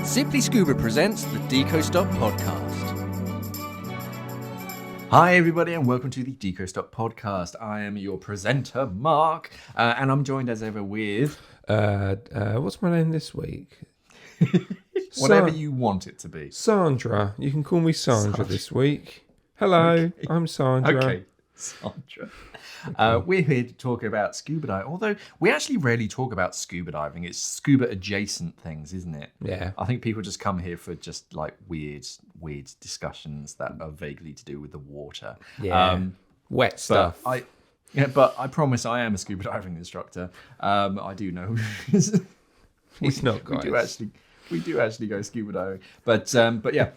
Simply Scuba presents the Deco Stop podcast. Hi everybody and welcome to the Deco Stop podcast. I am your presenter, Mark, and I'm joined as ever with... what's my name this week? Whatever you want it to be. Sandra. You can call me Sandra this week. Hello, Okay. I'm Sandra. Okay, Sandra. We're here to talk about scuba diving, although we actually rarely talk about scuba diving. It's scuba adjacent things, isn't it? Yeah. I think people just come here for just like weird discussions that are vaguely to do with the water. Yeah. Wet stuff. But I promise I am a scuba diving instructor. I do know. It's not, guys. We do actually go scuba diving. But yeah.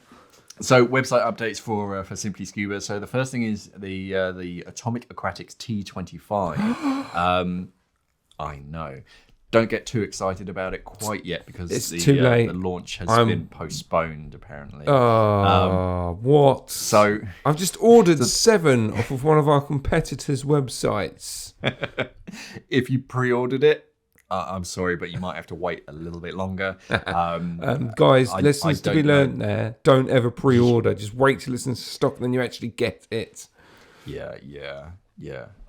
So website updates for Simply Scuba. So the first thing is the Atomic Aquatics T25. I know. Don't get too excited about it quite yet because It's too late. The launch has been postponed apparently. What? So I've just ordered 7 off of one of our competitors' websites. if you pre-ordered it, I'm sorry, but you might have to wait a little bit longer. Guys, lessons to be learned there. Don't ever pre-order. Just wait till it's in stock, then you actually get it. Yeah.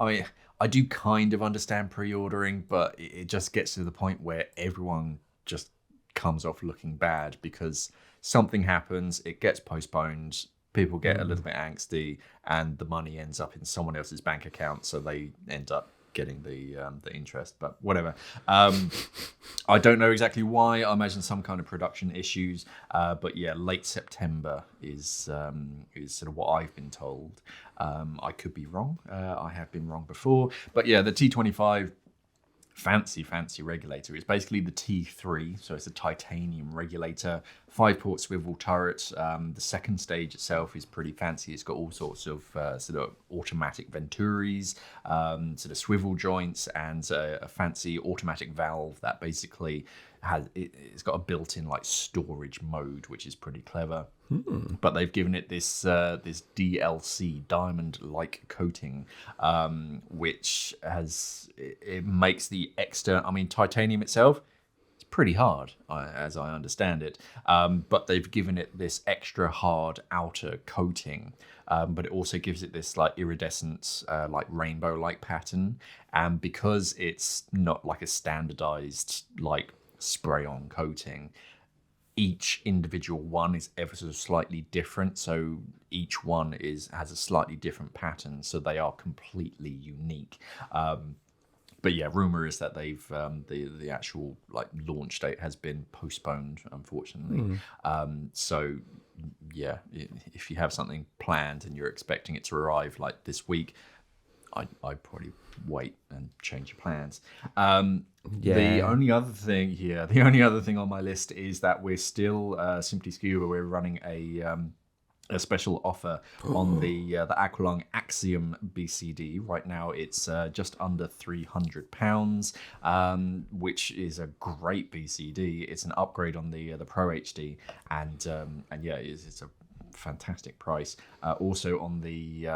I mean, I do kind of understand pre-ordering, but it just gets to the point where everyone just comes off looking bad because something happens, it gets postponed, people get a little bit angsty, and the money ends up in someone else's bank account, so they end up getting the interest, but whatever. I don't know exactly why. I imagine some kind of production issues, but yeah, late September is sort of what I've been told. I could be wrong. I have been wrong before, but yeah, the T25 fancy regulator. It's basically the T3, so it's a titanium regulator, 5-port swivel turret. The second stage itself is pretty fancy. It's got all sorts of sort of automatic venturis, sort of swivel joints, and a fancy automatic valve that basically it's got a built-in like storage mode, which is pretty clever. But they've given it this DLC diamond-like coating, which it makes the external. I mean, titanium itself, it's pretty hard, as I understand it. But they've given it this extra hard outer coating. But it also gives it this like iridescent, like rainbow-like pattern. And because it's not like a standardized like spray-on coating, each individual one is ever so slightly different. So each one has a slightly different pattern. So they are completely unique. But yeah, rumor is that they've the actual like launch date has been postponed, unfortunately. So yeah, if you have something planned and you're expecting it to arrive like this week, I'd probably wait and change your plans. The only other thing on my list is that we're still Simply Scuba. We're running a special offer on the Aqualung Axiom BCD. Right now, it's just under £300, which is a great BCD. It's an upgrade on the Pro HD, and yeah, it's a fantastic price. Also on the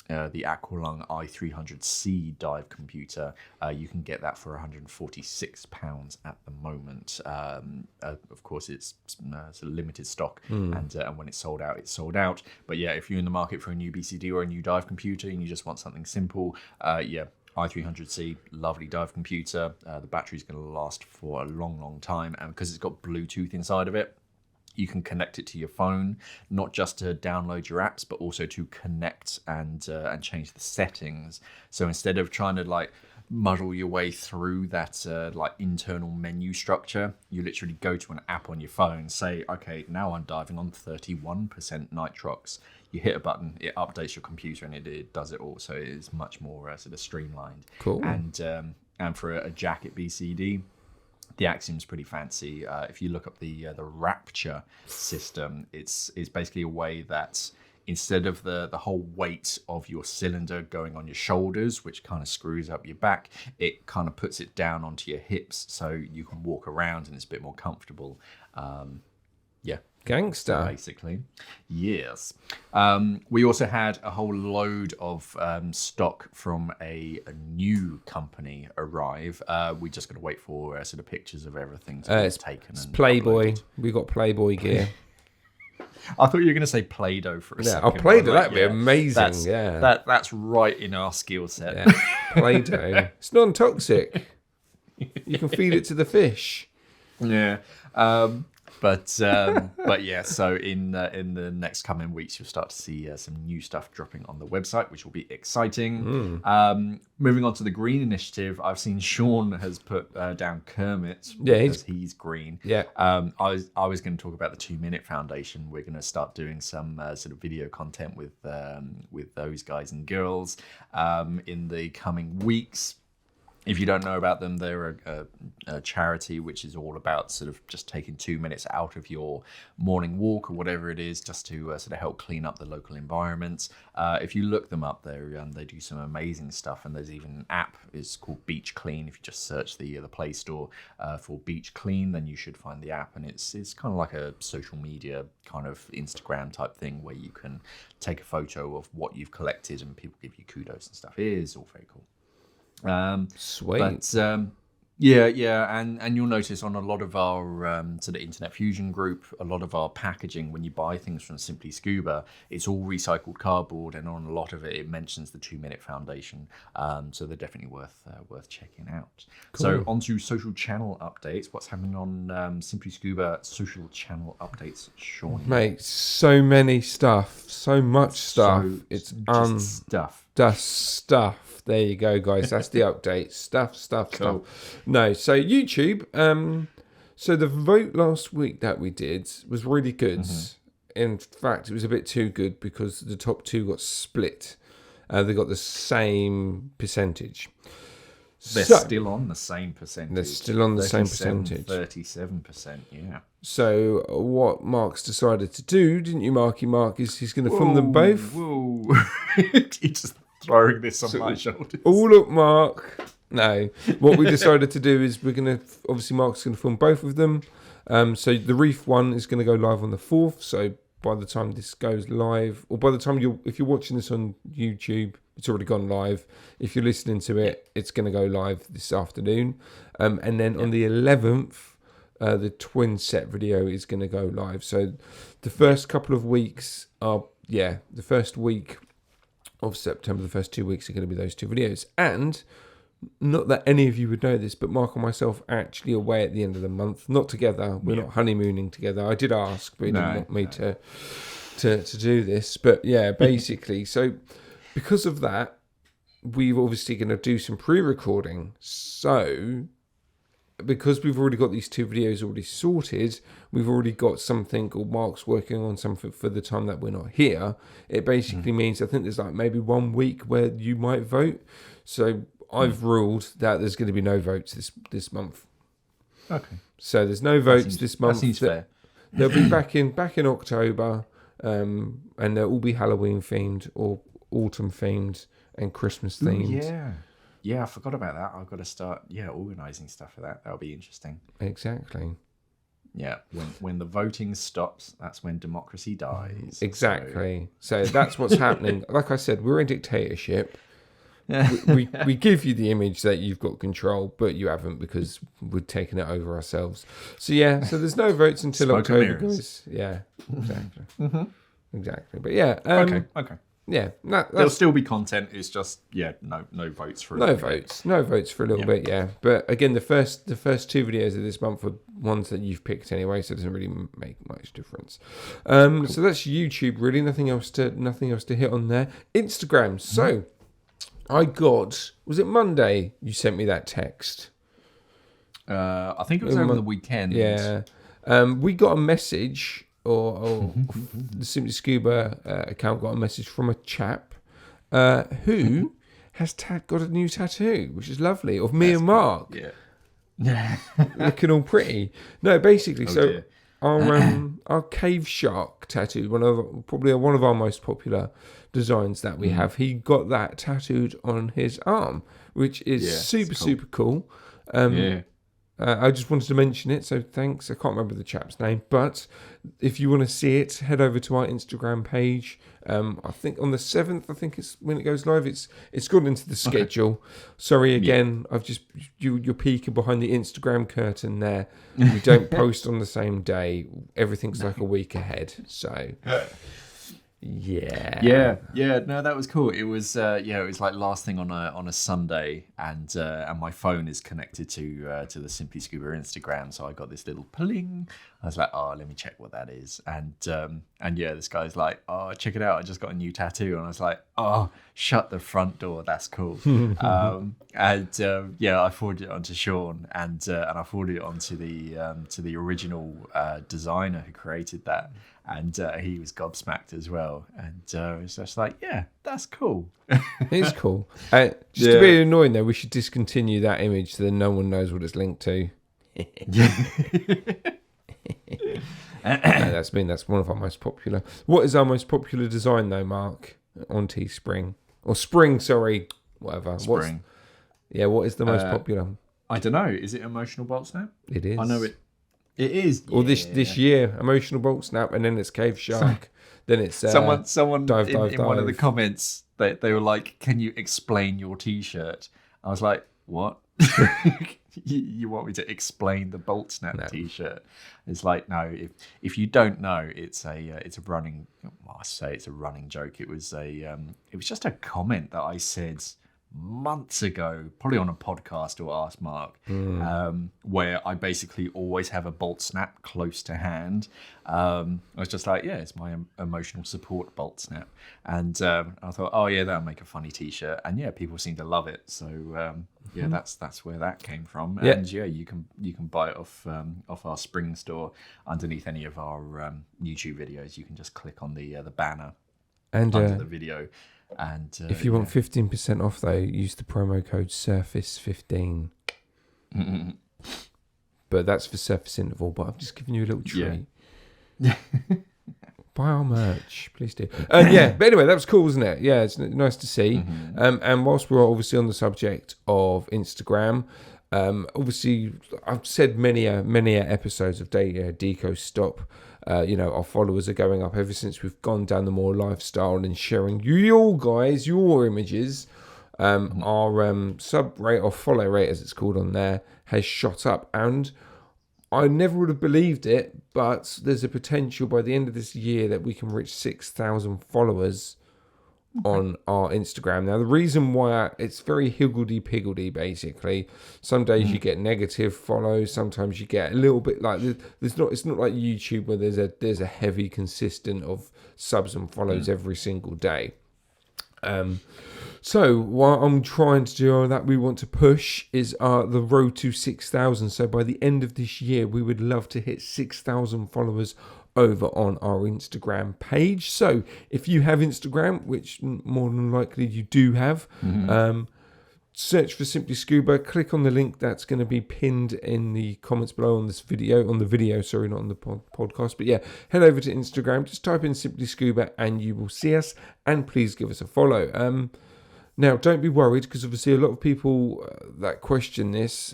Aqualung i300C dive computer, you can get that for £146 at the moment. Of course, it's sort of limited stock, and when it's sold out, it's sold out. But yeah, if you're in the market for a new BCD or a new dive computer and you just want something simple, yeah, i300C, lovely dive computer. The battery's going to last for a long time, and because it's got Bluetooth inside of it, you can connect it to your phone, not just to download your apps, but also to connect and change the settings. So instead of trying to like muddle your way through that like internal menu structure, you literally go to an app on your phone, say, okay, now I'm diving on 31% nitrox. You hit a button, it updates your computer, and it does it all. So it is much more sort of streamlined. Cool. And for a jacket BCD, the Axiom's pretty fancy. If you look up the Rapture system, it's basically a way that instead of the whole weight of your cylinder going on your shoulders, which kind of screws up your back, it kind of puts it down onto your hips so you can walk around and it's a bit more comfortable. Yeah. Gangster. Basically. Yes. We also had a whole load of stock from a new company arrive. We just got to wait for sort of pictures of everything to be taken. It's and Playboy. uploaded. We got Playboy gear. I thought you were going to say Play-Doh for a second. I'll Play-Doh. Like, That'd be amazing. That's right in our skill set. Yeah. Play-Doh. It's non-toxic. You can feed it to the fish. Yeah. But yeah, so in the next coming weeks, you'll start to see some new stuff dropping on the website, which will be exciting. Moving on to the green initiative, I've seen Sean has put down Kermit because he's green. Yeah. I was going to talk about the 2 Minute Foundation. We're going to start doing some sort of video content with those guys and girls in the coming weeks. If you don't know about them, they're a charity which is all about sort of just taking 2 minutes out of your morning walk or whatever it is, just to sort of help clean up the local environments. If you look them up, they do some amazing stuff, and there's even an app. It's called Beach Clean. If you just search the Play Store for Beach Clean, then you should find the app, and it's kind of like a social media kind of Instagram type thing where you can take a photo of what you've collected and people give you kudos and stuff. It is all very cool. Sweet. But yeah, and you'll notice on a lot of our sort of Internet Fusion group, a lot of our packaging, when you buy things from Simply Scuba, it's all recycled cardboard, and on a lot of it mentions the 2 Minute Foundation. So they're definitely worth checking out. Cool. So on to social channel updates. What's happening on Simply Scuba social channel updates, Sean? Mate, so many stuff, so much stuff. It's just stuff. Just stuff. There you go, guys. That's the update. Stuff. No, so YouTube. So the vote last week that we did was really good. In fact, it was a bit too good because the top two got split. They got the same percentage. They're still on the same percentage. They're still on the same percentage. 37%, yeah. So what Mark's decided to do, didn't you, Marky Mark, is he's going to film them both. Whoa. He's just throwing this on my shoulders. Oh, look, Mark. No. What we decided to do is we're going to, obviously Mark's going to film both of them. So the Reef one is going to go live on the 4th. So by the time this goes live, or by the time if you're watching this on YouTube, it's already gone live. If you're listening to it, it's going to go live this afternoon. And then on the 11th, the twin set video is going to go live. So the first couple of weeks are, the first week of September, the first 2 weeks are going to be those two videos. And not that any of you would know this, but Mark and myself are actually away at the end of the month. Not together. We're not honeymooning together. I did ask, but he didn't want me to do this. But yeah, basically, so because of that, we're obviously going to do some pre-recording. So because we've already got these two videos already sorted, we've already got something, or Mark's working on something for the time that we're not here. It basically means, I think there's like maybe 1 week where you might vote. So I've ruled that there's going to be no votes this month. Okay. So there's no votes this month. That seems fair. They'll be back in October, and they'll all be Halloween themed or autumn themed and Christmas themed. Ooh, yeah, I forgot about that. I've got to start organising stuff for that. That'll be interesting. Exactly. Yeah, when the voting stops, that's when democracy dies. Exactly. So that's what's happening. Like I said, we're in dictatorship. we give you the image that you've got control, but you haven't, because we're taking it over ourselves. So so there's no votes until October, guys. Yeah, exactly. Exactly. But okay. Yeah, there'll still be content. It's just no votes for no votes for a little bit. Yeah, but again, the first two videos of this month are ones that you've picked anyway, so it doesn't really make much difference. Cool. So that's YouTube. Really, nothing else to hit on there. Instagram. So I got, was it Monday? You sent me that text. I think it was over the weekend. Yeah, we got a message. Or the Simply Scuba account got a message from a chap who has got a new tattoo, which is lovely, of me and Mark. Yeah. Looking all pretty. No, basically, our cave shark tattoo, probably one of our most popular designs that we have, he got that tattooed on his arm, which is super cool. I just wanted to mention it, so thanks. I can't remember the chap's name, but if you want to see it, head over to our Instagram page. I think on the 7th, I think it's when it goes live. It's gone into the schedule. Sorry again, I've just you're peeking behind the Instagram curtain there. We don't post on the same day. Everything's like a week ahead. So yeah. No, that was cool. It was it was like last thing on a Sunday, and my phone is connected to the Simply Scuba Instagram, so I got this little pling. I was like, oh, let me check what that is, and this guy's like, oh, check it out, I just got a new tattoo, and I was like, oh, shut the front door, that's cool. I forwarded it on to Sean, and I forwarded it on to the original designer who created that. And he was gobsmacked as well. And it was just like, yeah, that's cool. It's cool. To be annoying though, we should discontinue that image so that no one knows what it's linked to. That's one of our most popular. What is our most popular design though, Mark? On Teespring. Or Spring, sorry. Whatever. Spring. What is the most popular? I don't know. Is it Emotional Bolt Snap? It is. I know it. It is. Or this year, Emotional Bolt Snap, and then it's Cave Shark. Then it's someone dive, in one of the comments, they were like, "Can you explain your T-shirt?" I was like, "What? you want me to explain the Bolt Snap T-shirt?" It's like, no. If you don't know, it's a running. Well, I say it's a running joke. It was just a comment that I said months ago, probably on a podcast or Ask Mark, where I basically always have a Bolt Snap close to hand. I was just like, yeah, it's my emotional support Bolt Snap, and I thought, oh yeah, that'll make a funny T-shirt, and yeah, people seem to love it. So that's where that came from. And you can buy it off our Spring store underneath any of our YouTube videos. You can just click on the banner and under the video. And if you want 15% off, though, use the promo code Surface15. But that's for Surface Interval. But I've just given you a little treat. Yeah. Buy our merch, please do. But anyway, that was cool, wasn't it? Yeah, it's nice to see. And whilst we're obviously on the subject of Instagram, obviously I've said many episodes of Deco Stop. Our followers are going up ever since we've gone down the more lifestyle and sharing your images. Our sub rate or follow rate, as it's called on there, has shot up, and I never would have believed it, but there's a potential by the end of this year that we can reach 6,000 followers on our Instagram. Now, the reason why it's very higgledy-piggledy, basically. Some days you get negative follows, sometimes you get a little bit like it's not like YouTube where there's a heavy consistent of subs and follows every single day. So what I'm trying to do that we want to push is the road to 6,000. So by the end of this year, we would love to hit 6,000 followers over on our Instagram page. So if you have Instagram, which more than likely you do have, search for Simply Scuba, click on the link that's going to be pinned in the comments below on this video, not on the podcast, but yeah, head over to Instagram, just type in Simply Scuba and you will see us, and please give us a follow. Now, don't be worried, because obviously a lot of people that question this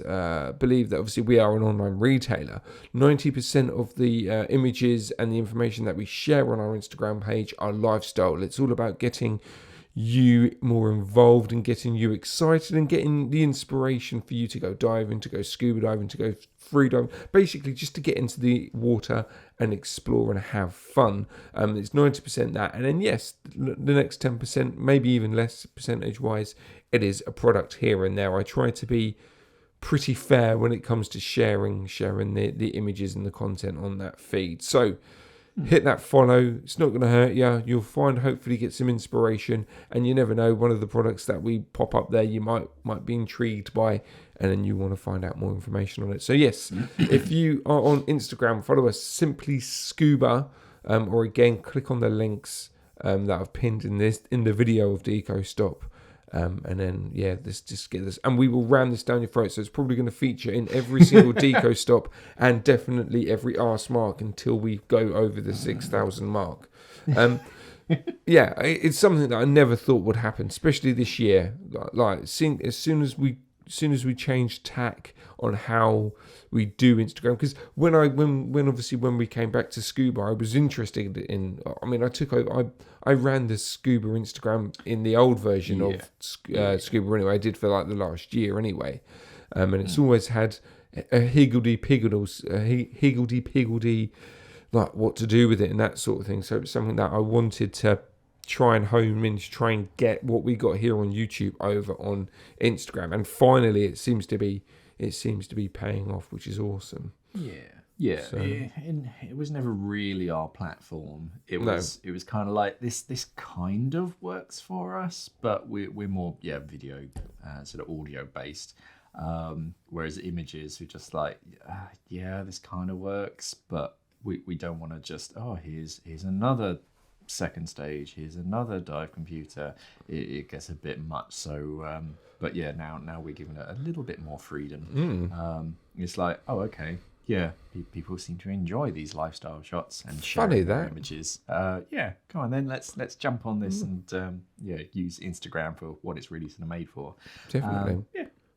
believe that obviously we are an online retailer. 90% of the images and the information that we share on our Instagram page are lifestyle. It's all about getting you more involved and getting you excited and getting the inspiration for you to go diving, to go scuba diving, to go free diving, basically just to get into the water and explore and have fun. It's 90% that, and then yes, the next 10%, maybe even less percentage wise, it is a product here and there. I try to be pretty fair when it comes to sharing the images and the content on that feed. So hit that follow. It's not going to hurt you. You'll hopefully get some inspiration, and you never know, one of the products that we pop up there you might be intrigued by, and then you want to find out more information on it. So yes, if you are on Instagram, follow us, Simply Scuba, or again, click on the links that I've pinned in the video of Deco Stop. And then just get this, and we will ram this down your throat. So it's probably going to feature in every single Deco Stop and definitely every Ask Mark until we go over the 6,000 mark. It's something that I never thought would happen, especially this year. As soon as we soon as we changed tack on how we do Instagram, because when we came back to Scuba, I was interested in. I mean, I ran the Scuba Instagram in the old version of Scuba anyway. I did for like the last year anyway, and it's always had a higgledy-piggledy, like what to do with it and that sort of thing. So it's something that I wanted to try and home in to try and get what we got here on YouTube over on Instagram, and finally it seems to be paying off, which is awesome. Yeah. So, it was never really our platform. It was kind of like this kind of works for us, but we're more video sort of audio based. Whereas images, we're just like this kind of works, but we don't want to just here's another second stage, here's another dive computer. It gets a bit much. So but now we're giving it a little bit more freedom. It's like people seem to enjoy these lifestyle shots and sharing their images. Come on then, let's jump on this and use Instagram for what it's really sort of made for. Definitely.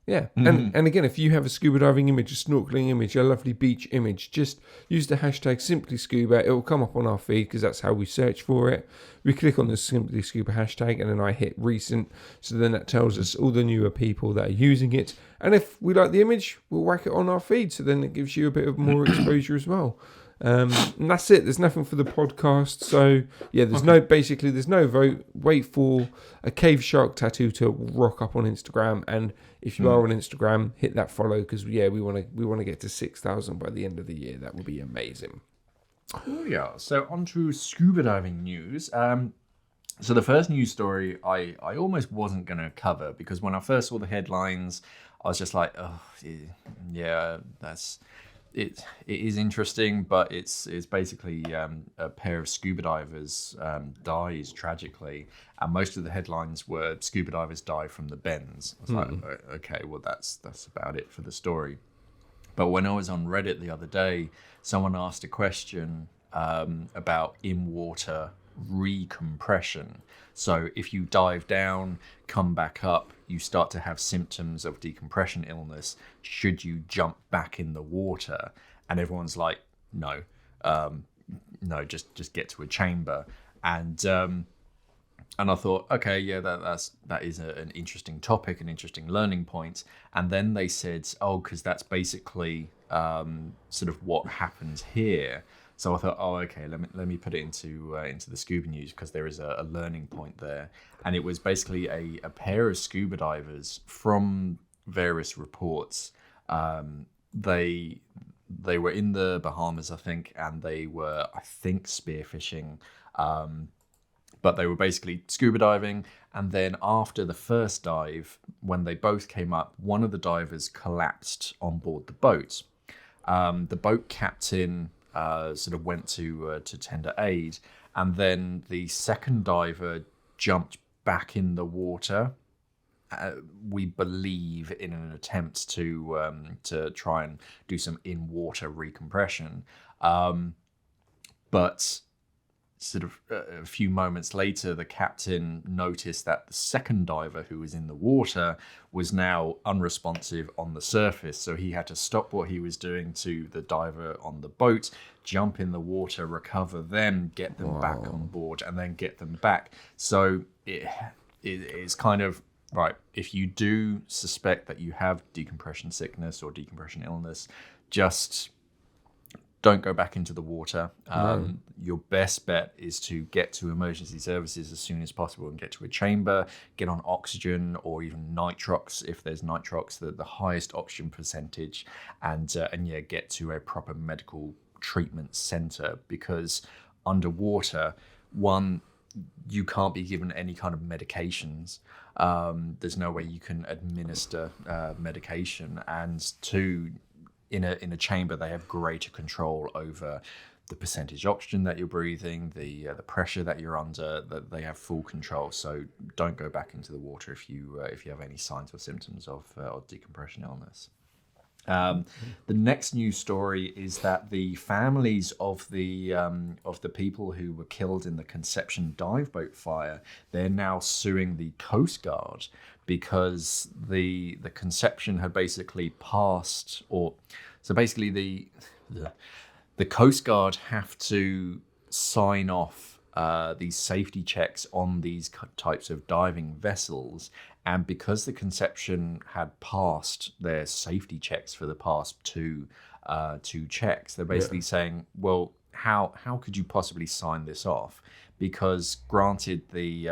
Yeah, and again, if you have a scuba diving image, a snorkeling image, a lovely beach image, just use the hashtag simplyscuba. It will come up on our feed because that's how we search for it. We click on the simplyscuba hashtag, and then I hit recent, so then that tells us all the newer people that are using it. And if we like the image, we'll whack it on our feed, so then it gives you a bit of more exposure as well. And that's it. There's nothing for the podcast. So there's no vote. Wait for a cave shark tattoo to rock up on Instagram, and if you are on Instagram, hit that follow, because we want to get to 6,000 by the end of the year. That would be amazing. Oh yeah. So on to scuba diving news. So the first news story I almost wasn't going to cover, because when I first saw the headlines, I was just like, that's. It is interesting, but it's basically a pair of scuba divers dies tragically, and most of the headlines were scuba divers die from the bends. I was like, okay, well that's about it for the story. But when I was on Reddit the other day, someone asked a question about in-water recompression. So if you dive down, come back up, you start to have symptoms of decompression illness. Should you jump back in the water? And everyone's like, no, just get to a chamber. And I thought, okay, that is an interesting topic, an interesting learning point. And then they said, because that's basically sort of what happens here. So I thought, okay, let me put it into the scuba news, because there is a learning point there. And it was basically a pair of scuba divers from various reports. They were in the Bahamas, I think, and they were, I think, spearfishing. But they were basically scuba diving. And then after the first dive, when they both came up, one of the divers collapsed on board the boat. The boat captain sort of went to tender aid, and then the second diver jumped back in the water. We believe in an attempt to try and do some in-water recompression, but sort of a few moments later, the captain noticed that the second diver, who was in the water, was now unresponsive on the surface. So he had to stop what he was doing to the diver on the boat, jump in the water, recover them, get them back on board, and then get them back. So it's kind of, right, if you do suspect that you have decompression sickness or decompression illness, just don't go back into the water. Your best bet is to get to emergency services as soon as possible and get to a chamber, get on oxygen or even nitrox if there's nitrox, the highest oxygen percentage, and get to a proper medical treatment center, because underwater, one, you can't be given any kind of medications. There's no way you can administer medication, and two, in a chamber, they have greater control over the percentage oxygen that you're breathing, the pressure that you're under. That they have full control. So don't go back into the water if you have any signs or symptoms of decompression illness. The next news story is that the families of the people who were killed in the Conception dive boat fire, they're now suing the Coast Guard because the conception had basically passed, or so basically the Coast Guard have to sign off these safety checks on these types of diving vessels, and because the conception had passed their safety checks for the past two checks, they're basically saying, well, how could you possibly sign this off? Because granted, the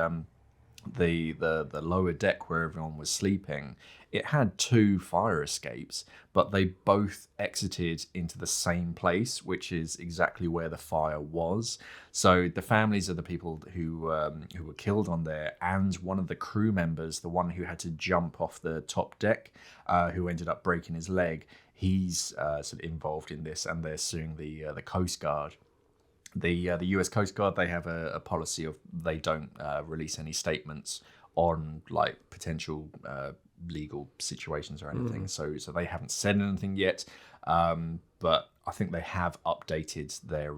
lower deck where everyone was sleeping, it had 2 fire escapes, but they both exited into the same place, which is exactly where the fire was. So the families of the people who were killed on there, and one of the crew members, the one who had to jump off the top deck, who ended up breaking his leg, he's sort of involved in this, and they're suing the Coast Guard. The U.S. Coast Guard, they have a policy of they don't release any statements on like potential legal situations or anything. So they haven't said anything yet, but I think they have updated their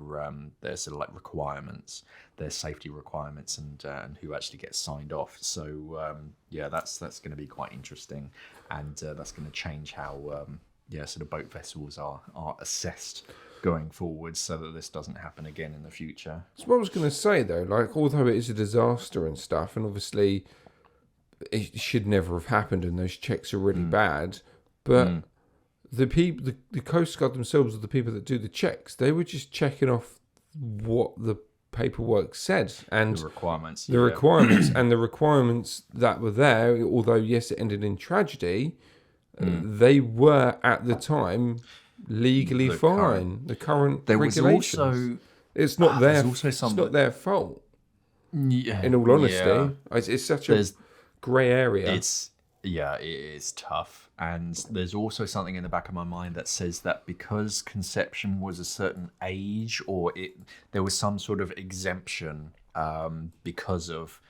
sort of like requirements, their safety requirements, and who actually gets signed off. So that's going to be quite interesting, and that's going to change how sort of boat vessels are assessed going forward, so that this doesn't happen again in the future. That's what I was going to say, though. Like, although it is a disaster and stuff, and obviously it should never have happened, and those checks are really bad, but the people, the Coast Guard themselves, are the people that do the checks. They were just checking off what the paperwork said and the requirements, and the requirements that were there. Although yes, it ended in tragedy, they were at the time legally fine. The current regulations. It's not their. It's not their fault. Yeah, in all honesty, it's such a grey area. It is tough, and there's also something in the back of my mind that says that because conception was a certain age, or there was some sort of exemption because of,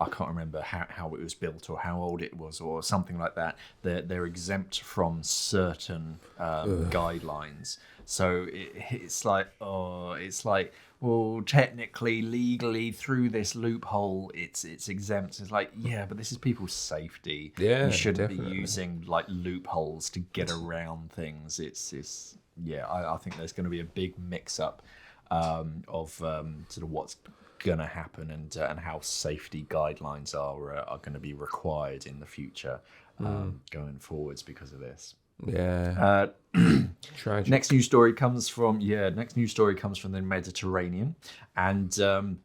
I can't remember how it was built or how old it was or something like that. They're exempt from certain guidelines. So it's like, well, technically, legally, through this loophole, it's exempt. It's like, yeah, but this is people's safety. Yeah, you shouldn't definitely be using like loopholes to get around things. I think there's going to be a big mix-up of sort of what's going to happen and how safety guidelines are going to be required in the future going forwards because of this. Tragic. Next news story comes from the Mediterranean, and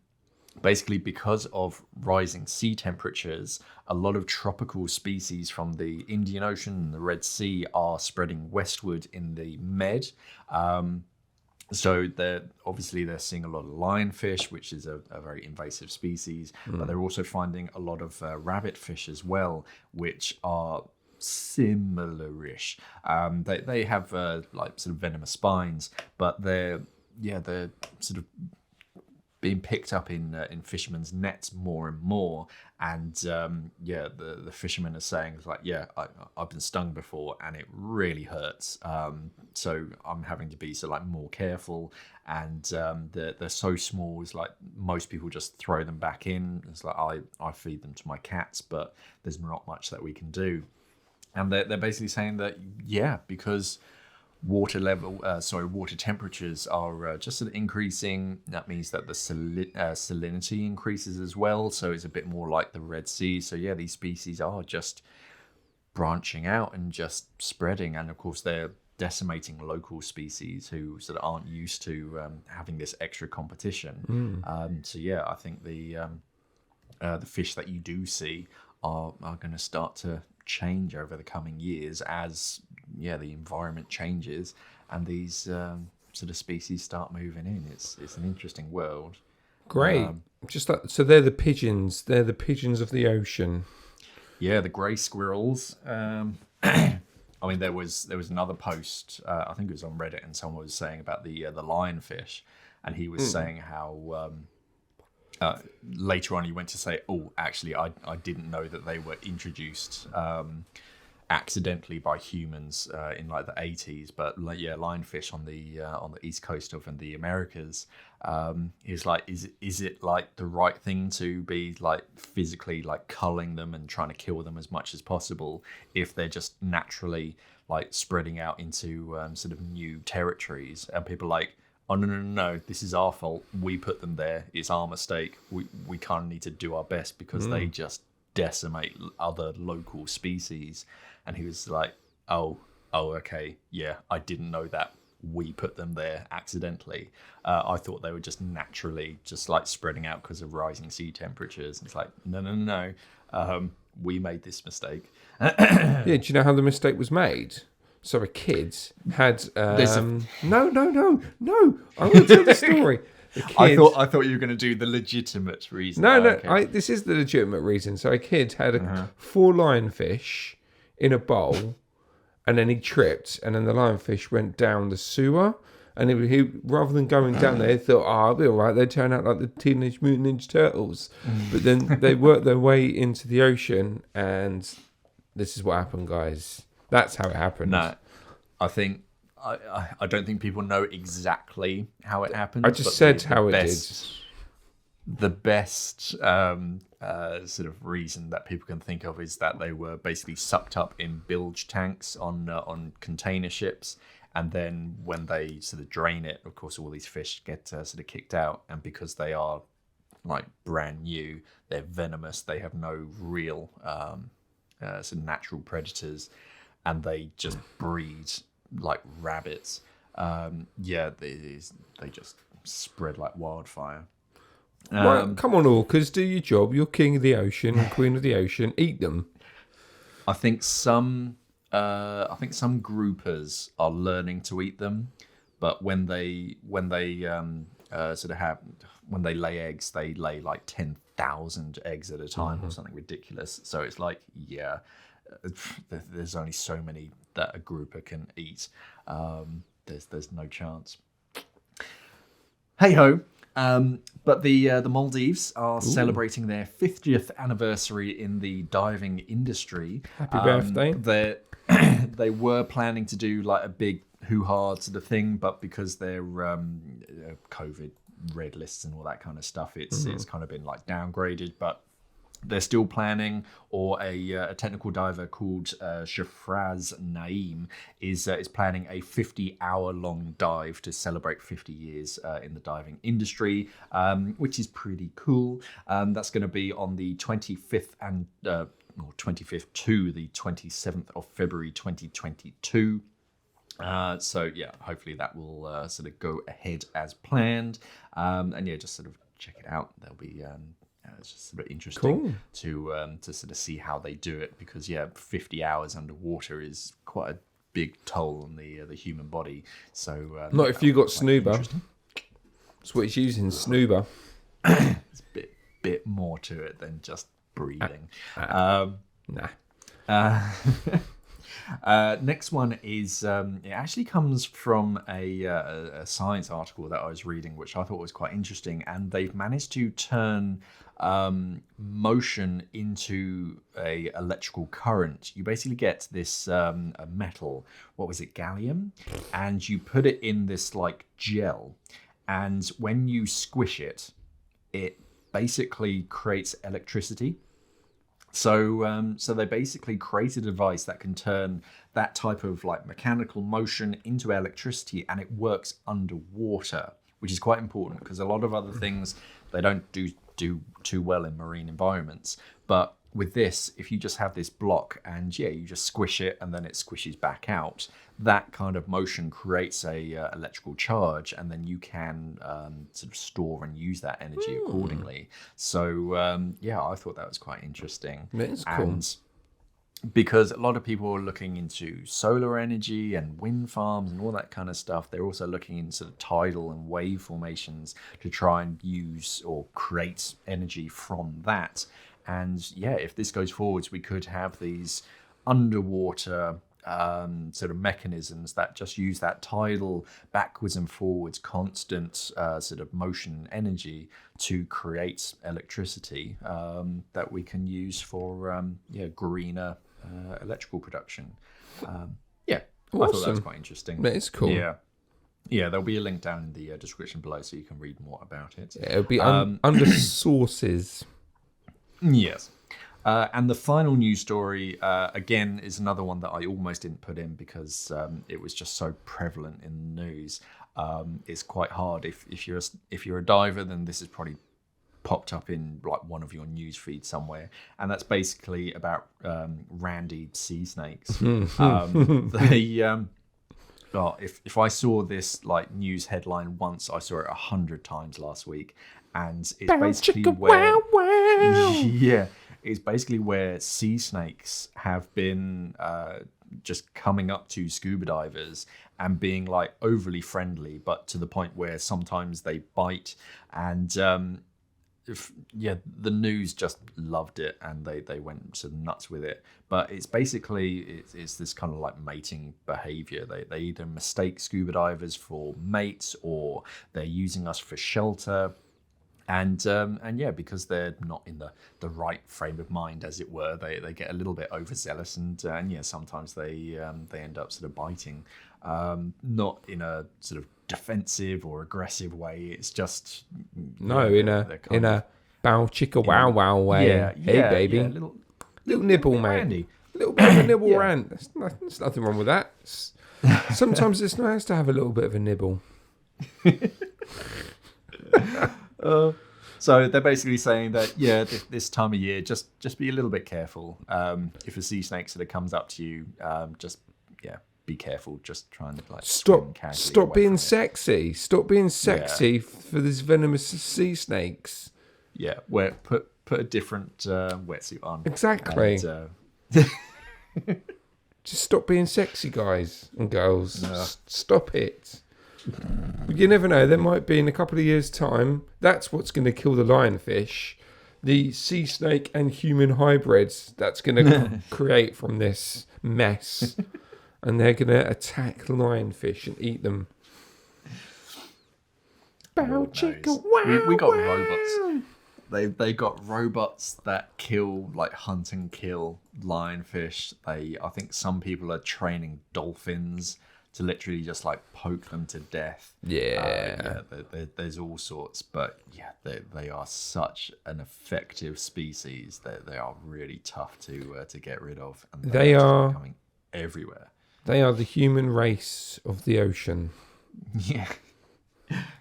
basically because of rising sea temperatures, a lot of tropical species from the Indian Ocean and the Red Sea are spreading westward in the Med. So they're seeing a lot of lionfish, which is a very invasive species, but they're also finding a lot of rabbitfish as well, which are similar-ish. They have like sort of venomous spines, but they're sort of being picked up in fishermen's nets more and more, and the fishermen are saying, it's like, I've been stung before and it really hurts, so I'm having to be more careful, and they're so small, it's like most people just throw them back in. It's like I feed them to my cats, but there's not much that we can do. And they're basically saying that because water temperatures are just sort of increasing, that means that the salinity increases as well, so it's a bit more like the Red Sea. So these species are just branching out and just spreading, and of course they're decimating local species who sort of aren't used to having this extra competition. I think the fish that you do see are going to start to change over the coming years as the environment changes and these sort of species start moving in. It's an interesting world. Great. So they're the pigeons. They're the pigeons of the ocean. Yeah, the grey squirrels. I mean, there was another post. I think it was on Reddit, and someone was saying about the lionfish, and he was saying how later on he went to say, "Oh, actually, I didn't know that they were introduced accidentally by humans in like the 80s, but like lionfish on the east coast of and the Americas. Is like, is it like the right thing to be like physically like culling them and trying to kill them as much as possible if they're just naturally like spreading out into sort of new territories? And people are like, oh no, this is our fault, we put them there, it's our mistake, we kind of need to do our best because they just decimate other local species. And he was like, oh okay, yeah, I didn't know that we put them there accidentally. I thought they were just naturally just like spreading out because of rising sea temperatures. It's like, no, we made this mistake. Yeah, do you know how the mistake was made? So a kid had no. I want to tell the story. The kid, I thought you were going to do the legitimate reason. No, Okay. this is the legitimate reason. So a kid had 4 lionfish in a bowl, and then he tripped, and then the lionfish went down the sewer. And he rather than going down there, he thought, I'll be all right. They turn out like the Teenage Mutant Ninja Turtles. But then they worked their way into the ocean, and this is what happened, guys. That's how it happened. No, I think I don't think people know exactly how it happened. I just said how it did. The best sort of reason that people can think of is that they were basically sucked up in bilge tanks on container ships, and then when they sort of drain it, of course, all these fish get sort of kicked out, and because they are like brand new, they're venomous. They have no real sort of natural predators, and they just breed like rabbits. They just spread like wildfire. Well, come on, orcas, do your job. You're king of the ocean, queen of the ocean. Eat them. I think some groupers are learning to eat them, but when they sort of have, when they lay eggs, they lay like 10,000 eggs at a time or something ridiculous. So it's like, yeah, there's only so many that a grouper can eat. There's no chance. Hey ho. But the Maldives are celebrating their 50th anniversary in the diving industry. Happy birthday. They were planning to do like a big hoo-ha sort of thing, but because they're COVID red lists and all that kind of stuff, it's kind of been like downgraded, but they're still planning, or a technical diver called Shafraz Naeem is planning a 50-hour-long dive to celebrate 50 years in the diving industry, which is pretty cool. That's going to be on the 25th and 25th to the 27th of February 2022. So yeah, hopefully that will sort of go ahead as planned. And yeah, just sort of check it out. There'll be it's just a bit interesting to sort of see how they do it, because 50 hours underwater is quite a big toll on the human body. So not if you got Scuba. That's what it's using, Scuba. It's a bit more to it than just breathing. Next one is it actually comes from a science article that I was reading, which I thought was quite interesting, and they've managed to turn motion into a electrical current. You basically get this a metal, what was it, gallium, and you put it in this like gel, and when you squish it, it basically creates electricity. So they basically created a device that can turn that type of like mechanical motion into electricity, and it works underwater, which is quite important because a lot of other things they don't do too well in marine environments. But with this, if you just have this block and you just squish it and then it squishes back out, that kind of motion creates a electrical charge, and then you can sort of store and use that energy accordingly. So I thought that was quite interesting. It's cool. And because a lot of people are looking into solar energy and wind farms and all that kind of stuff, they're also looking into sort of tidal and wave formations to try and use or create energy from that. And if this goes forwards, we could have these underwater sort of mechanisms that just use that tidal backwards and forwards constant sort of motion energy to create electricity that we can use for greener electrical production. Yeah, I thought that was Awesome. quite interesting. That is cool. Yeah, there'll be a link down in the description below so you can read more about it. Yeah, it'll be under sources. Yes. And the final news story, again, is another one that I almost didn't put in because it was just so prevalent in the news. It's quite hard. If you're a diver, then this is probably popped up in like one of your news feeds somewhere, and that's basically about randy sea snakes. If I saw this like news headline once, I saw it 100 times last week, and it's basically where yeah, it's basically where sea snakes have been just coming up to scuba divers and being like overly friendly, but to the point where sometimes they bite. And the news just loved it, and they went sort of nuts with it. But it's basically it's this kind of like mating behavior. They either mistake scuba divers for mates, or they're using us for shelter. And yeah, because they're not in the right frame of mind, as it were, they get a little bit overzealous, and yeah, sometimes they end up sort of biting, not in a sort of defensive or aggressive way. It's just in a bow chicka wow wow way. Hey baby, little nibble, mate. Randy. Little bit of a nibble rant. There's nothing wrong with that. Sometimes it's nice to have a little bit of a nibble. So they're basically saying that this time of year, just be a little bit careful. If a sea snake sort of comes up to you, just be careful. Just try and like stop being sexy. Stop being sexy for these venomous sea snakes. Yeah, put a different wetsuit on. Exactly. And, just stop being sexy, guys and girls. Stop it. You never know. There might be in a couple of years' time. That's what's going to kill the lionfish. The sea snake and human hybrids that's going to create from this mess. And they're going to attack the lionfish and eat them. Bow chicka wow. We got robots. They got robots that kill, like hunt and kill lionfish. I think some people are training dolphins to literally just like poke them to death. There's all sorts, but yeah, they are such an effective species that they are really tough to get rid of, and they are coming everywhere. They are the human race of the ocean. Yeah,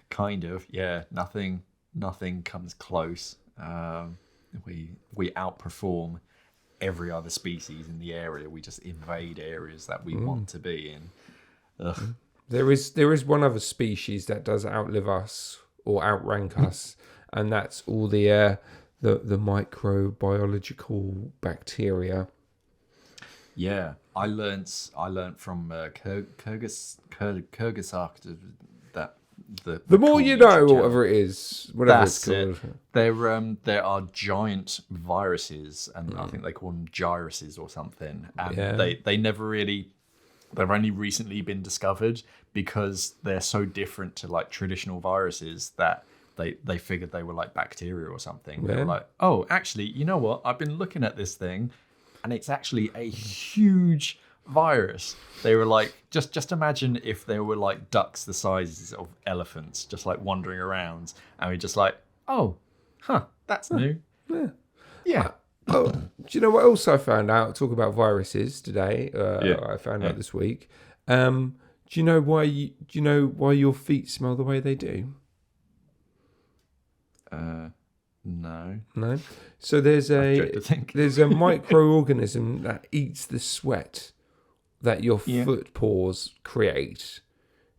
kind of. Yeah, nothing comes close. We outperform every other species in the area. We just invade areas that we want to be in. Ugh. There is one other species that does outlive us or outrank us, and that's all the microbiological bacteria. Yeah, I learnt from Kyrgyzstan that the more you know, whatever it is, whatever it's called. There are giant viruses, and I think they call them gyruses or something. And they've only recently been discovered because they're so different to like traditional viruses that they figured they were like bacteria or something. Yeah. They were like, oh, actually, you know what? I've been looking at this thing, and it's actually a huge virus. They were like, just imagine if there were like ducks the sizes of elephants just like wandering around, and we're just like, oh, that's new. Yeah. Oh, do you know what else I found out? Talk about viruses today. I found out this week. Do you know why your feet smell the way they do? No. So there's a microorganism that eats the sweat that your foot paws create.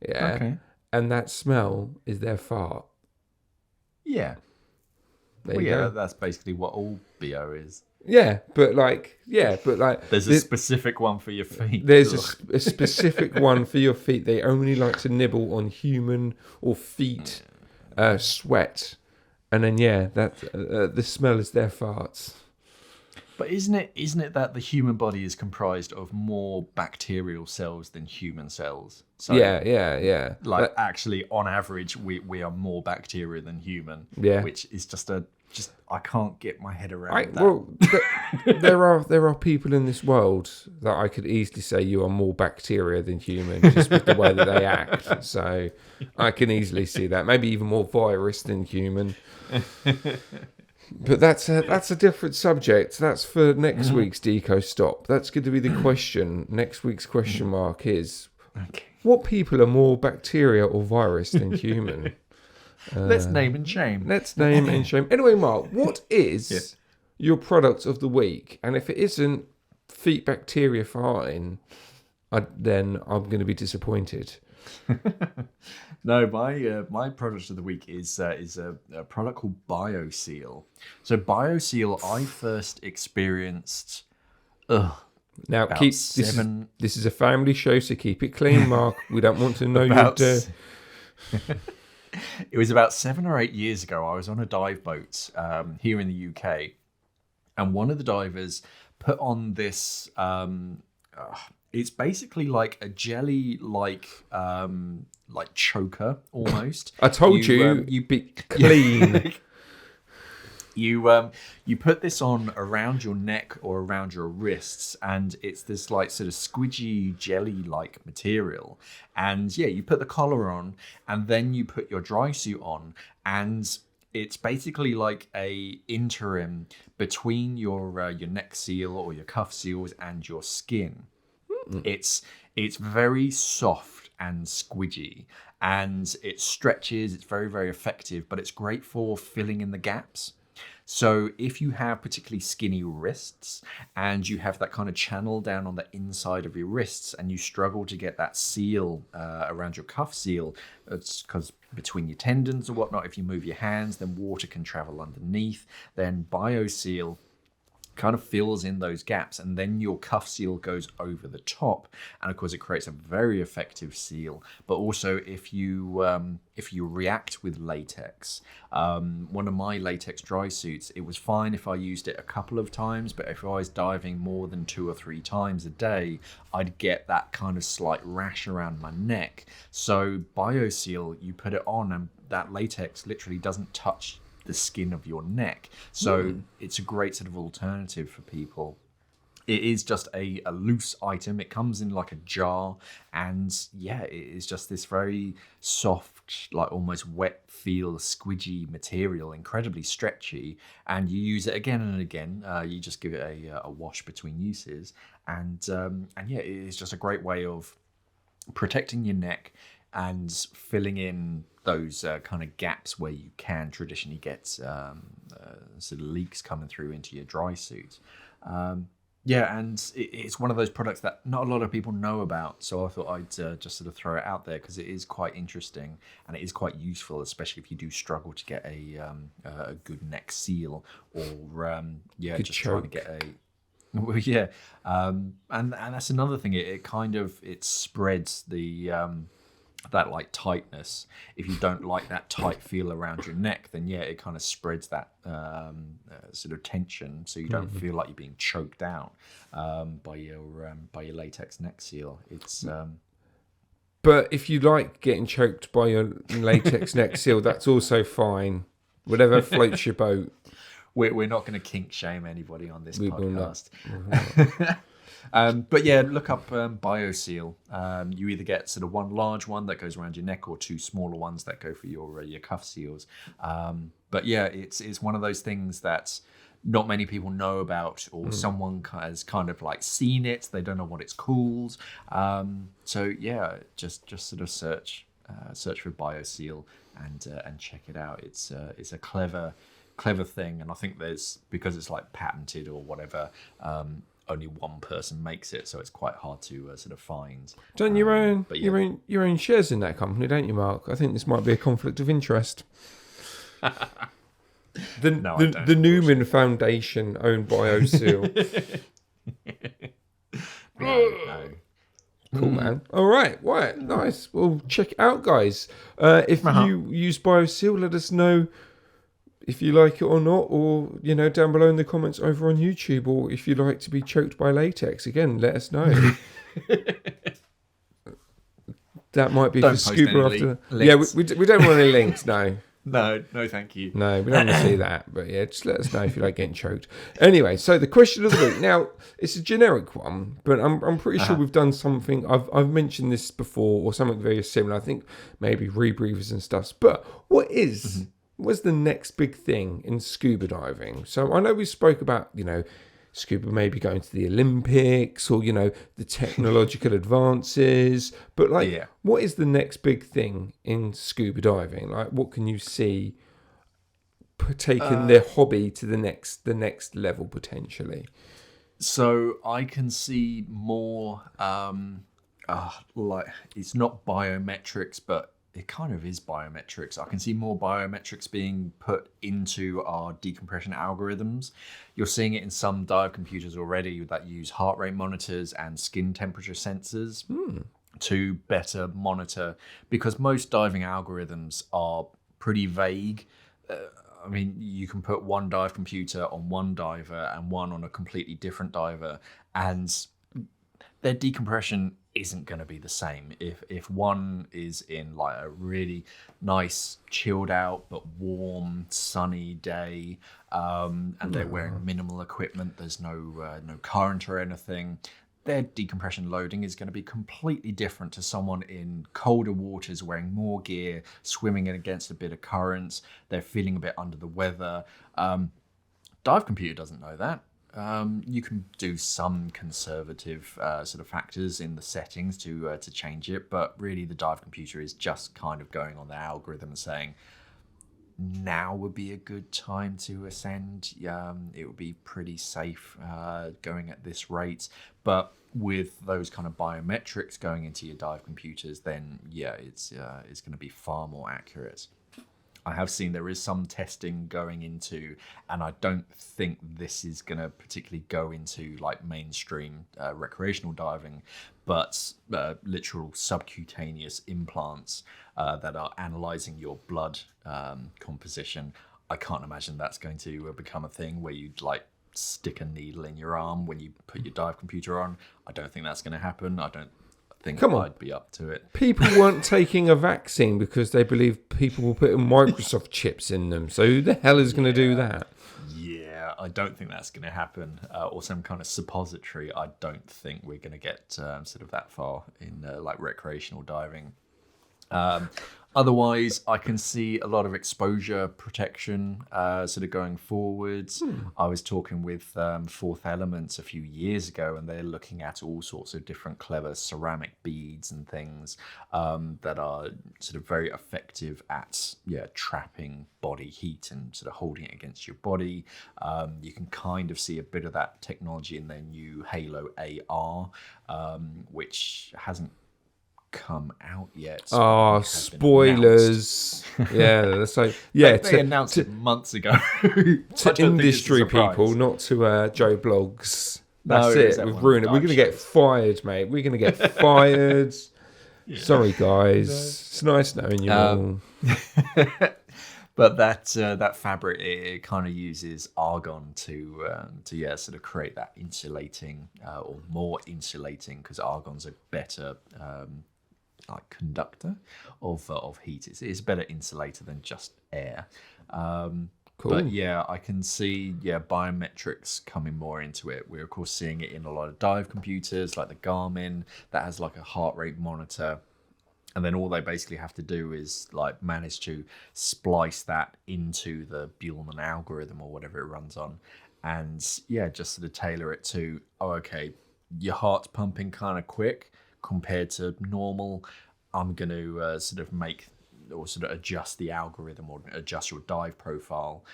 Yeah. Okay. And that smell is their fart. Yeah. That's basically what all BO is. But there's a specific one for your feet. There's a specific one for your feet. They only like to nibble on human or feet sweat, and then that the smell is their farts. But isn't it that the human body is comprised of more bacterial cells than human cells? So Like actually, on average, we are more bacteria than human. Yeah. Which is just a I can't get my head around that. Well, there are people in this world that I could easily say you are more bacteria than human, just with the way that they act. So I can easily see that. Maybe even more virus than human. But that's a different subject. That's for next week's Deco Stop. That's going to be the question. Next week's question mark is, what people are more bacteria or virus than human? Let's name and shame. Let's name and shame. Anyway, Mark, what is your product of the week? And if it isn't feet bacteria farting, then I'm going to be disappointed. No, my product of the week is a product called BioSeal. So BioSeal, I first experienced. Now this is a family show, so keep it clean, Mark. We don't want to know your dirt. It was about 7 or 8 years ago. I was on a dive boat here in the UK, and one of the divers put on this. It's basically like a jelly, like choker almost. I told you'd be clean. You put this on around your neck or around your wrists, and it's this like sort of squidgy jelly like material. And you put the collar on, and then you put your dry suit on, and it's basically like a interim between your neck seal or your cuff seals and your skin. It's very soft and squidgy, and it stretches. It's very, very effective, but it's great for filling in the gaps. So if you have particularly skinny wrists and you have that kind of channel down on the inside of your wrists and you struggle to get that seal around your cuff seal, it's because between your tendons or whatnot, if you move your hands, then water can travel underneath. Then BioSeal kind of fills in those gaps, and then your cuff seal goes over the top, and of course it creates a very effective seal. But also if you react with latex, one of my latex dry suits, it was fine if I used it a couple of times, but if I was diving more than 2 or 3 times a day, I'd get that kind of slight rash around my neck. So BioSeal, you put it on and that latex literally doesn't touch the skin of your neck, so it's a great sort of alternative for people. It is just a loose item. It comes in like a jar, and it is just this very soft, like almost wet feel, squidgy material, incredibly stretchy, and you use it again and again. You just give it a wash between uses, and it is just a great way of protecting your neck and filling in those kind of gaps where you can traditionally get sort of leaks coming through into your dry suit. And it's one of those products that not a lot of people know about, so I thought I'd just sort of throw it out there because it is quite interesting and it is quite useful, especially if you do struggle to get a good neck seal or just trying to get a. Well, and that's another thing. It spreads the that like tightness. If you don't like that tight feel around your neck, then it kind of spreads that sort of tension, so you don't feel like you're being choked out by your latex neck seal. It's but if you like getting choked by your latex neck seal, that's also fine. Whatever floats your boat. We're not going to kink shame anybody on this podcast. But look up BioSeal. You either get sort of one large one that goes around your neck or 2 smaller ones that go for your cuff seals. It's one of those things that not many people know about, or someone has kind of like seen it. They don't know what it's called. Just sort of search for BioSeal and check it out. It's a clever thing, and I think because it's like patented or whatever, only one person makes it, so it's quite hard to sort of find. Don't you own your own shares in that company, don't you, Mark? I think this might be a conflict of interest. The Newman Foundation owned BioSeal. No. Cool, man. All right, nice. Well, check it out, guys. If you use BioSeal, let us know if you like it or not, or down below in the comments over on YouTube, or if you like to be choked by latex, again, let us know. That might be don't for Scuba after. Links. We don't want any links. No, No, no, thank you. No, we don't want to see that. But yeah, just let us know if you like getting choked. Anyway, so the question of the week. Now, it's a generic one, but I'm pretty sure we've done something. I've mentioned this before or something very similar. I think maybe rebreathers and stuff. But what's the next big thing in scuba diving? So I know we spoke about, scuba maybe going to the Olympics or, the technological advances. But what is the next big thing in scuba diving? Like, what can you see taking their hobby to the next level potentially? So I can see more, like it's not biometrics, but it kind of is biometrics. I can see more biometrics being put into our decompression algorithms. You're seeing it in some dive computers already that use heart rate monitors and skin temperature sensors to better monitor, because most diving algorithms are pretty vague. I mean, you can put one dive computer on one diver and one on a completely different diver, and their decompression isn't going to be the same. If one is in like a really nice, chilled out but warm, sunny day, and they're wearing minimal equipment, there's no current or anything, their decompression loading is going to be completely different to someone in colder waters wearing more gear, swimming against a bit of currents. They're feeling a bit under the weather. Dive computer doesn't know that. You can do some conservative sort of factors in the settings to change it, but really the dive computer is just kind of going on the algorithm and saying, now would be a good time to ascend. It would be pretty safe going at this rate. But with those kind of biometrics going into your dive computers, then it's going to be far more accurate. I have seen there is some testing going into, and I don't think this is going to particularly go into like mainstream recreational diving, but literal subcutaneous implants that are analyzing your blood composition. I can't imagine that's going to become a thing where you'd like stick a needle in your arm when you put your dive computer on. I don't think that's going to happen. I don't think I'd be up to it. People weren't taking a vaccine because they believe people will put Microsoft chips in them. So who the hell is going to do that? Yeah, I don't think that's going to happen. Or some kind of suppository. I don't think we're going to get sort of that far in like recreational diving. Otherwise, I can see a lot of exposure protection sort of going forwards. I was talking with Fourth Elements a few years ago, and they're looking at all sorts of different clever ceramic beads and things that are sort of very effective at trapping body heat and sort of holding it against your body. You can kind of see a bit of that technology in their new Halo AR, which hasn't come out yet. Oh, spoilers. That's like they announced it months ago. To industry people, not to Joe Blogs. That's it. We've ruined it. We're going to get fired, mate. We're going to get fired. Sorry, guys. It's nice knowing you all. But that fabric, it kind of uses argon to sort of create that insulating or more insulating, because argon's a better like conductor of heat. It's a better insulator than just air. Cool. But I can see biometrics coming more into it. We're of course seeing it in a lot of dive computers like the Garmin that has like a heart rate monitor, and then all they basically have to do is like manage to splice that into the Buhlmann algorithm or whatever it runs on, and just sort of tailor it to, your heart's pumping kind of quick compared to normal. I'm going to sort of make or sort of adjust the algorithm or adjust your dive profile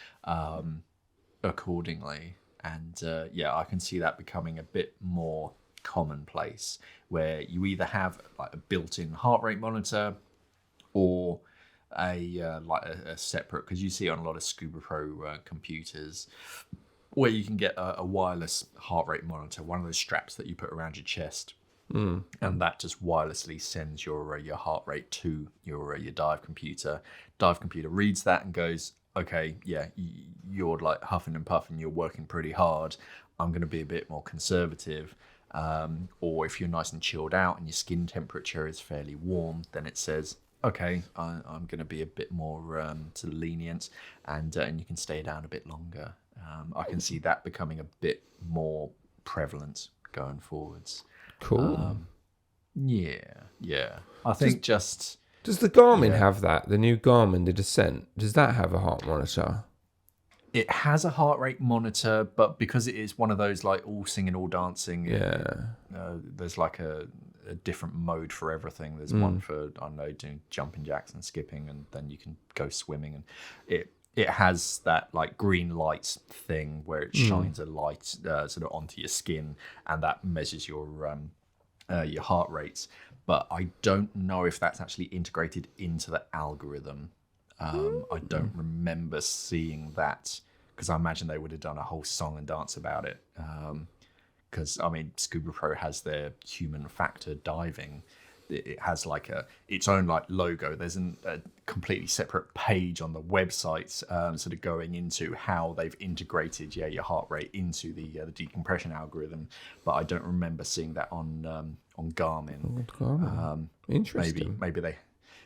accordingly. And I can see that becoming a bit more commonplace, where you either have like a built-in heart rate monitor or a separate, because you see on a lot of Scuba Pro computers where you can get a wireless heart rate monitor, one of those straps that you put around your chest. And that just wirelessly sends your heart rate to your dive computer. Dive computer reads that and goes, okay, you're like huffing and puffing, you're working pretty hard. I'm going to be a bit more conservative. Or if you're nice and chilled out and your skin temperature is fairly warm, then it says, okay, I'm going to be a bit more sort of lenient, and you can stay down a bit longer. I can see that becoming a bit more prevalent going forwards. Cool. Yeah. I think Does the Garmin yeah, have that? The new Garmin, the Descent, does that have a heart monitor? it has a heart rate monitor, but because it is one of those like all singing, all dancing, there's like a different mode for everything. There's one for, I don't know, doing jumping jacks and skipping, and then you can go swimming, and it has that like green lights thing where it shines a light sort of onto your skin, and that measures your heart rates. But I don't know if that's actually integrated into the algorithm. I don't remember seeing that, because I imagine they would have done a whole song and dance about it. Because I mean, Scuba Pro has their human factor diving. It has like its own like logo. There's a completely separate page on the website, sort of going into how they've integrated your heart rate into the decompression algorithm. But I don't remember seeing that on Garmin. Interesting. Maybe they.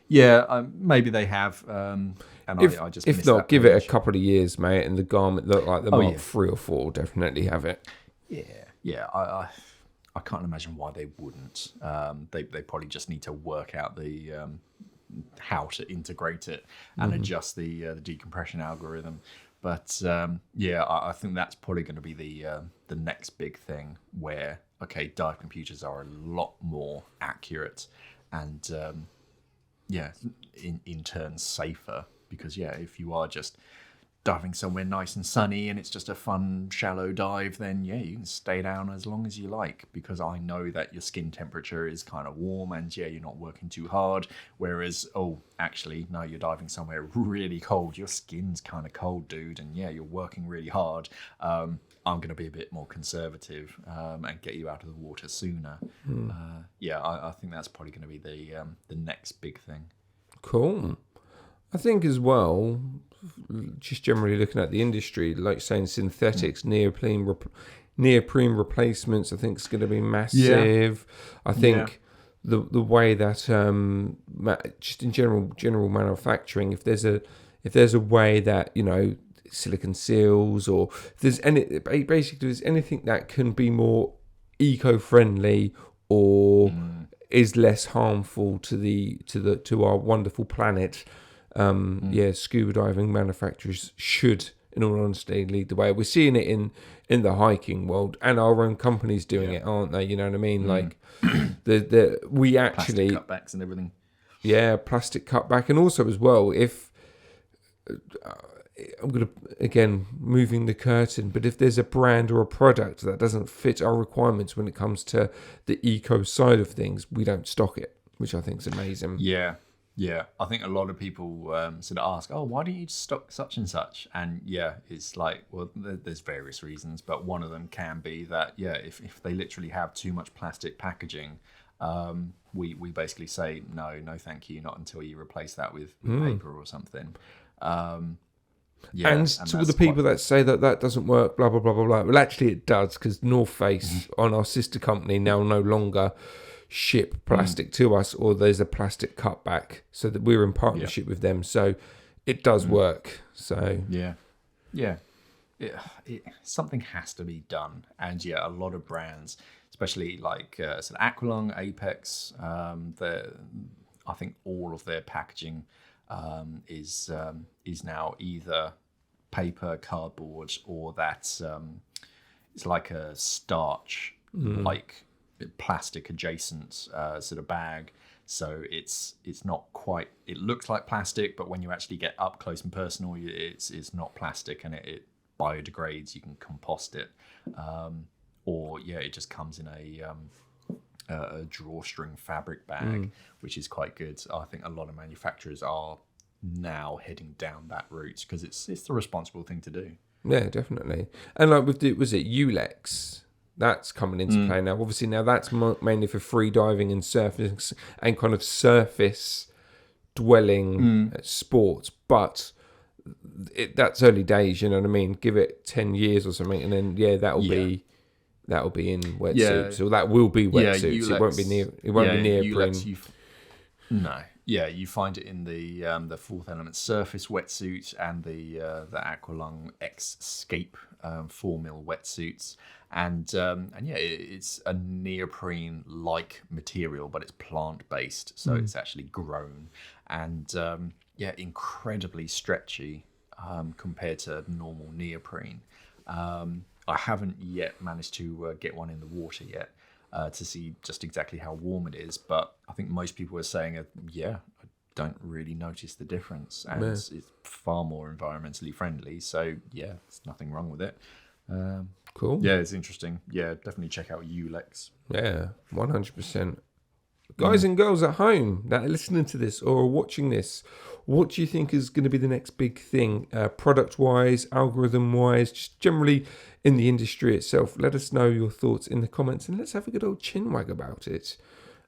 Yeah, maybe they have, and I just if missed not, that give it a page. couple of years, mate, and the Garmin look like the Oh Mark yeah, 3 or 4 will definitely have it. yeah. I can't imagine why they wouldn't. They probably just need to work out the how to integrate it and adjust the decompression algorithm. But I think that's probably going to be the next big thing, where okay, dive computers are a lot more accurate and in turn safer, because if you are just diving somewhere nice and sunny and it's just a fun shallow dive, then you can stay down as long as you like, because I know that your skin temperature is kind of warm and you're not working too hard. Whereas actually no, you're diving somewhere really cold, your skin's kind of cold, dude, and you're working really hard. I'm going to be a bit more conservative and get you out of the water sooner. I think that's probably going to be the next big thing. Cool. I think as well, just generally looking at the industry, like saying synthetics, neoprene replacements, I think is going to be massive. I think the way that just in general manufacturing, if there's a way that silicon seals, or if there's anything that can be more eco-friendly or is less harmful to our wonderful planet. Scuba diving manufacturers should, in all honesty, lead the way. We're seeing it in the hiking world, and our own companies doing it, aren't they? You know what I mean? Like we actually plastic cutbacks and everything. Yeah, plastic cutback, and also as well, if I'm gonna again moving the curtain, but if there's a brand or a product that doesn't fit our requirements when it comes to the eco side of things, we don't stock it, which I think is amazing. Yeah, I think a lot of people sort of ask, why don't you stock such and such? And it's like, well, there's various reasons, but one of them can be that, if they literally have too much plastic packaging, we basically say, no, thank you, not until you replace that with paper or something. And to all the people that say that doesn't work, blah, blah, blah, blah, blah. Well, actually it does, because North Face, on our sister company, now no longer ship plastic to us, or there's a plastic cutback, so that we're in partnership with them, so it does work. So something has to be done, and a lot of brands, especially like sort of Aqualung, Apex, I think all of their packaging is now either paper, cardboard, or that it's like a starch like plastic adjacent sort of bag. So it's not quite, it looks like plastic, but when you actually get up close and personal, it's not plastic, and it biodegrades. You can compost it, or it just comes in a drawstring fabric bag, which is quite good. I think a lot of manufacturers are now heading down that route, because it's the responsible thing to do. Yeah, definitely. And like with was it Ulex? That's coming into play now. Obviously, now that's mainly for free diving and surfing and kind of surface dwelling sports. But that's early days, you know what I mean? Give it 10 years or something, and then that'll be in wetsuits. So that will be wetsuits. Ulex, it won't be neoprene. No, Yeah, you find it in the Fourth Element Surface wetsuit and the Aqualung X Scape 4mm wetsuits, and yeah, it's a neoprene like material, but it's plant based, so it's actually grown, and yeah, incredibly stretchy compared to normal neoprene. I haven't yet managed to get one in the water yet. To see just exactly how warm it is, but I think most people are saying, yeah, I don't really notice the difference, and it's far more environmentally friendly. So yeah, there's nothing wrong with it. Cool. Yeah, it's interesting. Yeah, definitely check out Ulex. Yeah, 100%. Guys and girls at home that are listening to this or are watching this, what do you think is going to be the next big thing, product-wise, algorithm-wise, just generally in the industry itself? Let us know your thoughts in the comments, and let's have a good old chinwag about it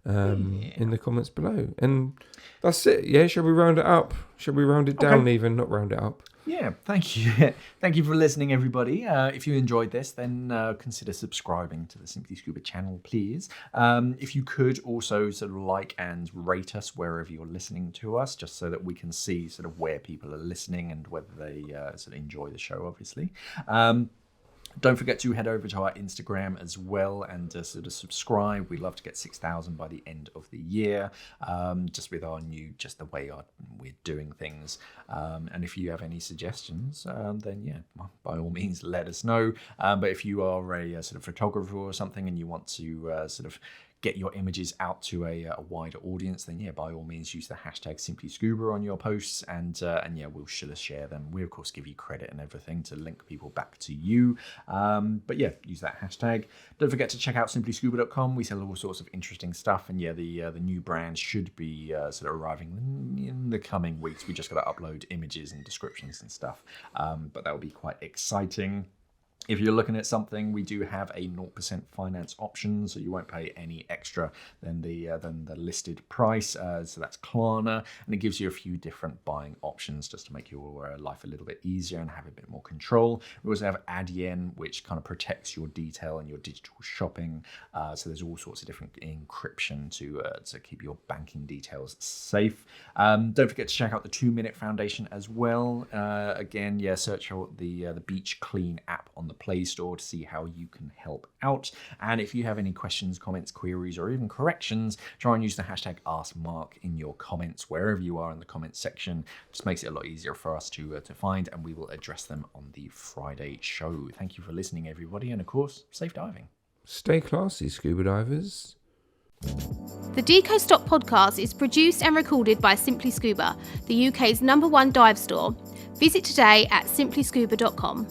in the comments below. And that's it. Yeah, shall we round it up? Shall we round it down even, not round it up? Yeah, thank you. Thank you for listening, everybody. If you enjoyed this, then consider subscribing to the Simply Scuba channel, please. If you could also sort of like and rate us wherever you're listening to us, just so that we can see sort of where people are listening and whether they sort of enjoy the show, obviously. Don't forget to head over to our Instagram as well and sort of subscribe. We'd love to get 6,000 by the end of the year, just with our new, just the way we're doing things. And if you have any suggestions, then yeah, by all means, let us know. But if you are a sort of photographer or something and you want to sort of get your images out to a wider audience, then yeah, by all means use the hashtag simplyscuba on your posts, and yeah, we'll share them. We of course give you credit and everything to link people back to you, but yeah, use that hashtag. Don't forget to check out simplyscuba.com. We sell all sorts of interesting stuff, and yeah, the new brand should be sort of arriving in the coming weeks. We just got to upload images and descriptions and stuff, but that will be quite exciting. If you're looking at something, we do have a 0% finance option, so you won't pay any extra than the listed price. So that's Klarna, and it gives you a few different buying options just to make your life a little bit easier and have a bit more control. We also have Adyen, which kind of protects your detail and your digital shopping. So there's all sorts of different encryption to keep your banking details safe. Don't forget to check out the 2-Minute Foundation as well. Again, yeah, search out the Beach Clean app on the Play Store to see how you can help out. And if you have any questions, comments, queries, or even corrections, try and use the hashtag AskMark in your comments wherever you are in the comments section. Just makes it a lot easier for us to find, and we will address them on the Friday show. Thank you for listening, everybody, and of course, safe diving. Stay classy, scuba divers. The Deco Stop podcast is produced and recorded by Simply Scuba, the UK's #1 dive store. Visit today at simplyscuba.com.